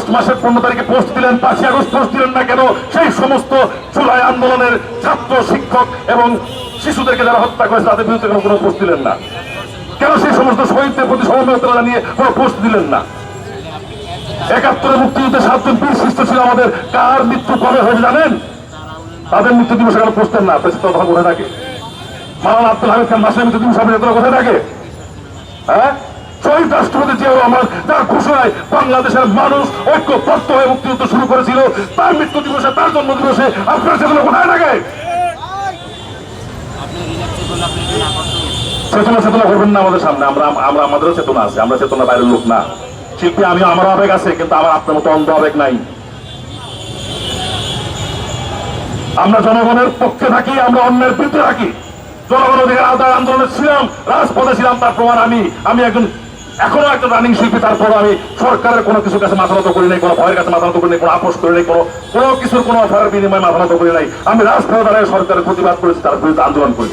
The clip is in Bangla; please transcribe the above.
আগস্ট মাসের 15 তারিখে পোস্ট দিলেন, 5ই আগস্ট পোস্ট দিলেন না কেন? সেই সমস্ত জুলাই আন্দোলনের ছাত্র, শিক্ষক এবং শিশুদেরকে যারা হত্যা করেছে তাদের বিরুদ্ধে কোনো পোস্ট দিলেন না কেন? সেই সমস্ত শহীদদের প্রতি সমবেদনা জানিয়ে কোনো পোস্ট দিলেন না? 71 মুক্তিযুদ্ধে 7 জন বীর সৃষ্ট ছিল আমাদের, কার মৃত্যু কবে হয়েছে জানেন? তাদের মৃত্যু দিবসে কেন পোস্ট দেন না? তখন কোথায় থাকে? মাওলানা আব্দুল হামিদ খান মাসের মৃত্যু দিবস আপনার কোথায় থাকে? হ্যাঁ, শহীদ রাষ্ট্রপতি জিয়াউর রহমান যার ঘোষণায় বাংলাদেশের মানুষ ঐক্যবদ্ধ হয়ে মুক্তিযুদ্ধ শুরু করেছিল, তার মৃত্যু দিবসে, তার জন্ম দিবসে আপনার সেগুলো কোথায় থাকে? চেতনা করবেন না আমাদের সামনে। আমরা আমাদেরও চেতনা আছে, আমরা চেতনা বাইরের লোক না। শিল্পী আমি, আমারও আবেগ আছে, কিন্তু আমার আপনার মতো অন্ধ আবেগ নাই। আমরা জনগণের পক্ষে থাকি, আমরা অন্যের বিরুদ্ধে থাকি। জনগণ অধিকার আদায় আন্দোলনে ছিলাম, রাজপথে ছিলাম, তার প্রমাণ আমি একজন, এখনো একজন রানিং শিল্পী। তারপর আমি সরকারের কোনো কিছুর কাছে মাথা নত করি নাই, কোনো ভয়ের কাছে মাথা নত করি নাই, কোনো আপোষ করি নাই, কোনো কিছুর কোনো অফারের বিনিময়ে মাথা নত করি নাই। আমি রাজপথে দাঁড়িয়ে সরকারের প্রতিবাদ করেছি, তার বিরুদ্ধে আন্দোলন করেছি।